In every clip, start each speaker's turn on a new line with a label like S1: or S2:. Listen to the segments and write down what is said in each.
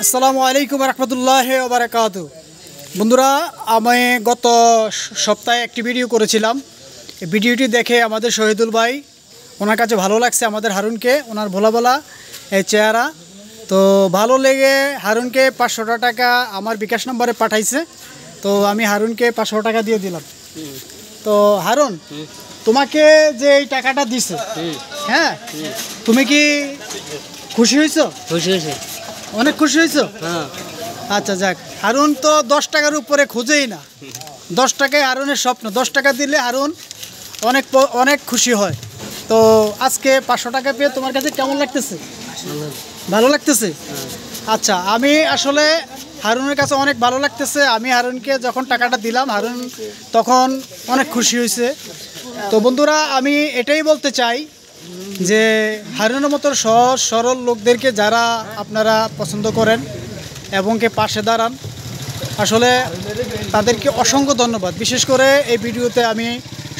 S1: আসসালামু আলাইকুম রহমতুল্লাহ বারাকাতু। বন্ধুরা, আমি গত সপ্তাহে একটি ভিডিও করেছিলাম। এই ভিডিওটি দেখে আমাদের শহীদুল ভাই, ওনার কাছে ভালো লাগছে আমাদের হারুনকে, ওনার ভোলা ভোলা এই চেহারা। তো ভালো লেগে হারুনকে 500 টাকা আমার বিকাশ নম্বরে পাঠাইছে। তো আমি হারুনকে 500 টাকা দিয়ে দিলাম। তো হারুন, তোমাকে যে এই টাকাটা দিছে, হ্যাঁ, তুমি কি খুশি হয়েছো?
S2: খুশি হয়েছে,
S1: অনেক খুশি হয়েছো?
S2: হ্যাঁ।
S1: আচ্ছা, যাক। হারুন তো 10 টাকার উপরে খোঁজেই না। 10 টাকায় হারুনের স্বপ্ন। 10 টাকা দিলে হারুন অনেক খুশি হয়। তো আজকে 500 টাকা পেয়ে তোমার কাছে কেমন লাগতেছে? ভালো লাগতেছে? আচ্ছা, আমি আসলে হারুনের কাছে অনেক ভালো লাগতেছে। আমি হারুনকে যখন টাকাটা দিলাম, হারুন তখন অনেক খুশি হয়েছে। তো বন্ধুরা, আমি এটাই বলতে চাই যে হারুনের মতো সহজ সরল লোকদেরকে যারা আপনারা পছন্দ করেন এবং কে পাশে দাঁড়ান, আসলে তাদেরকে অসংখ্য ধন্যবাদ। বিশেষ করে এই ভিডিওতে আমি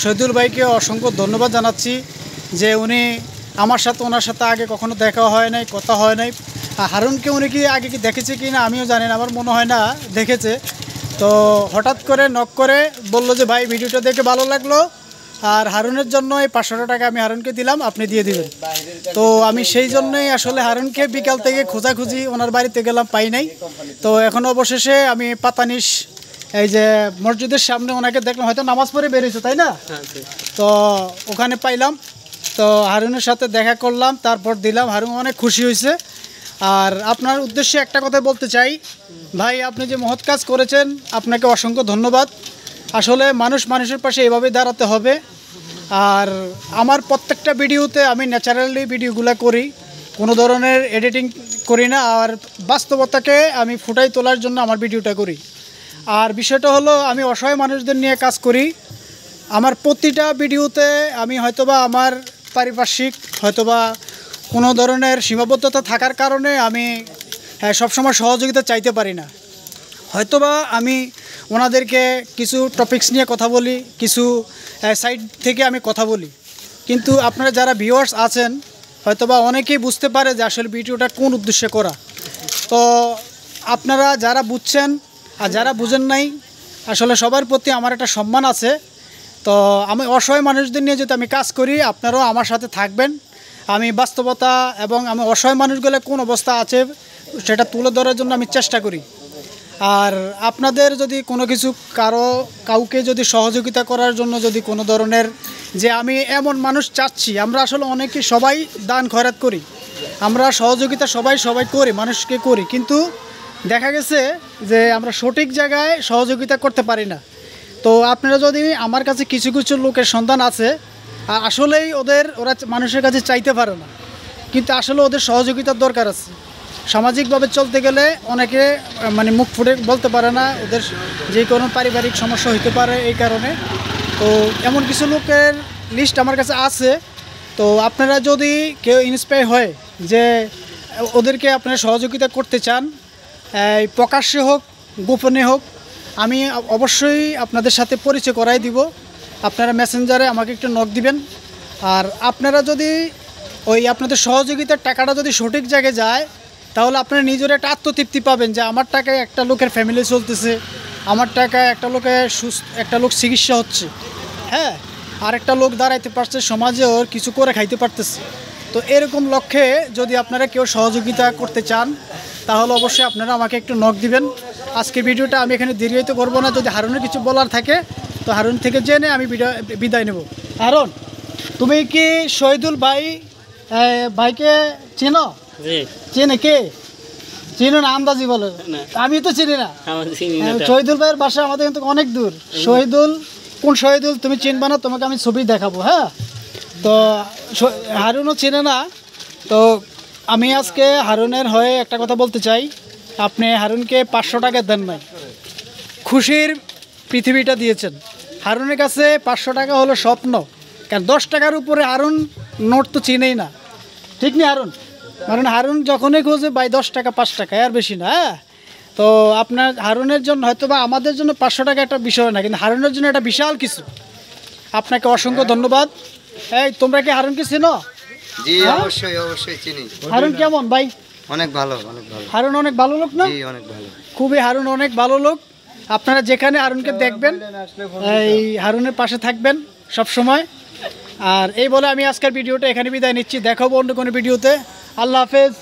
S1: শহীদুল ভাইকে অসংখ্য ধন্যবাদ জানাচ্ছি যে উনি আমার সাথে, ওনার সাথে আগে কখনো দেখা হয় নাই, কথা হয় নাই। হারুনকে উনি কি আগে কি দেখেছে কি না আমিও জানি না, আমার মনে হয় না দেখেছে। তো হঠাৎ করে নক করে বলল যে ভাই, ভিডিওটা দেখে ভালো লাগলো, আর হারুনের জন্য এই 500 টাকা আমি হারুনকে দিলাম, আপনি দিয়ে দিবেন। তো আমি সেই জন্যই আসলে হারুনকে বিকাল থেকে খোঁজাখুঁজি ওনার বাড়িতে গেলাম, পাই নাই। তো এখন অবশেষে আমি পাতানিশ এই যে মসজিদের সামনে ওনাকে দেখলাম, হয়তো নামাজ পড়ে বেরিয়েছে, তাই না? তো ওখানে পাইলাম। তো হারুনের সাথে দেখা করলাম, তারপর দিলাম। হারুন অনেক খুশি হয়েছে। আর আপনার উদ্দেশ্যে একটা কথা বলতে চাই, ভাই, আপনি যে মহৎ কাজ করেছেন, আপনাকে অসংখ্য ধন্যবাদ। আসলে মানুষের পাশে এভাবে দাঁড়াতে হবে। আর আমার প্রত্যেকটা ভিডিওতে আমি ন্যাচারালি ভিডিওগুলো করি, কোনো ধরনের এডিটিং করি না। আর বাস্তবতাকে আমি ফুটাই তোলার জন্য আমার ভিডিওটা করি। আর বিষয়টা হলো, আমি অসহায় মানুষদের নিয়ে কাজ করি। আমার প্রতিটা ভিডিওতে আমি হয়তোবা আমার পারিপার্শ্বিক হয়তোবা কোনো ধরনের সীমাবদ্ধতা থাকার কারণে আমি সবসময় সহযোগিতা চাইতে পারি না। হয়তোবা আমি ওনাদেরকে কিছু টপিকস নিয়ে কথা বলি, কিছু সাইড থেকে আমি কথা বলি, কিন্তু আপনারা যারা ভিউয়ার্স আছেন হয়তোবা অনেকেই বুঝতে পারে যে আসলে ভিডিওটা কোন উদ্দেশ্যে করা। তো আপনারা যারা বুঝছেন আর যারা বুঝেন নাই, আসলে সবার প্রতি আমার একটা সম্মান আছে। তো আমি অসহায় মানুষদের নিয়ে যদি আমি কাজ করি, আপনারাও আমার সাথে থাকবেন। আমি বাস্তবতা এবং আমি অসহায় মানুষগুলো কোন অবস্থা আছে সেটা তুলে ধরার জন্য আমি চেষ্টা করি। আর আপনাদের যদি কোনো কিছু কাউকে যদি সহযোগিতা করার জন্য যদি কোনো ধরনের, যে আমি এমন মানুষ চাচ্ছি, আমরা আসলে অনেকে সবাই দান খয়রাত করি, আমরা সহযোগিতা সবাই করি, মানুষকে করি, কিন্তু দেখা গেছে যে আমরা সঠিক জায়গায় সহযোগিতা করতে পারি না। তো আপনারা যদি, আমার কাছে কিছু কিছু লোকের সন্ধান আছে, আর আসলেই ওরা মানুষের কাছে চাইতে পারে না, কিন্তু আসলে ওদের সহযোগিতার দরকার আছে। সামাজিকভাবে চলতে গেলে অনেকে মানে মুখ ফুটে বলতে পারে না, ওদের যে কোনো পারিবারিক সমস্যা হতে পারে এই কারণে। তো এমন কিছু লোকের লিস্ট আমার কাছে আছে। তো আপনারা যদি কেউ ইন্সপায়ার হয় যে ওদেরকে আপনারা সহযোগিতা করতে চান, প্রকাশ্যে হোক গোপনে হোক, আমি অবশ্যই আপনাদের সাথে পরিচয় করাই দিব। আপনারা মেসেঞ্জারে আমাকে একটু নক দিবেন। আর আপনারা যদি আপনাদের সহযোগিতার টাকাটা যদি সঠিক জায়গায় যায়, তাহলে আপনারা নিজের একটা আত্মতৃপ্তি পাবেন যে আমার টাকায় একটা লোকের ফ্যামিলি চলতেছে, আমার টাকায় একটা লোক চিকিৎসা হচ্ছে, হ্যাঁ, আর একটা লোক দাঁড়াইতে পারছে সমাজে, ওর কিছু করে খাইতে পারতেছে। তো এরকম লক্ষ্যে যদি আপনারা কেউ সহযোগিতা করতে চান, তাহলে অবশ্যই আপনারা আমাকে একটু নক দিবেন। আজকে ভিডিওটা আমি এখানে দীর্ঘায়িত করবো না। যদি হারুনের কিছু বলার থাকে তো হারুন থেকে জেনে আমি বিদায় নেব। হারুন, তুমি কি শহীদুল ভাইকে চেনো? চেনে কে? চিনো না? আন্দাজি বলো। আমি তো চিনি না। শহীদুল ভাইয়ের বাসা আমাদের কিন্তু অনেক দূর। শহীদুল, কোন শহীদুল তুমি চিনবা না, তোমাকে আমি ছবি দেখাবো, হ্যাঁ। তো হারুনও চেনে না। তো আমি আজকে হারুনের হয়ে একটা কথা বলতে চাই, আপনি হারুনকে 500 টাকা দেন নাই, খুশির পৃথিবীটা দিয়েছেন। হারুনের কাছে 500 টাকা হলো স্বপ্ন, কারণ 10 টাকার উপরে হারুন নোট তো চিনেই না, ঠিক নেই হারুন? কারণ হারুন যখনই খোঁজে ভাই 10 টাকা 5 টাকা, আর বেশি না, হ্যাঁ। তো আপনার হারুনের জন্য হয়তো বা আমাদের জন্য 500 টাকা একটা বিষয় না, কিন্তু হারুনের জন্য একটা বিশাল কিছু। আপনাকে অসংখ্য ধন্যবাদ। তোমরা কি হারুনকে চেনো?
S3: জি, অবশ্যই চিনি।
S1: হারুন কেমন ভাই?
S2: অনেক ভালো, অনেক ভালো।
S1: হারুন অনেক ভালো লোক না?
S2: জি, অনেক ভালো।
S1: খুবই হারুন অনেক ভালো লোক। আপনারা যেখানে হারুনকে দেখবেন এই হারুনের পাশে থাকবেন সব সময়। আর এই বলে আমি আজকের ভিডিওটা এখানে বিদায় নিচ্ছি। দেখাবো অন্য কোনো ভিডিওতে। আল্লাহ হাফেজ।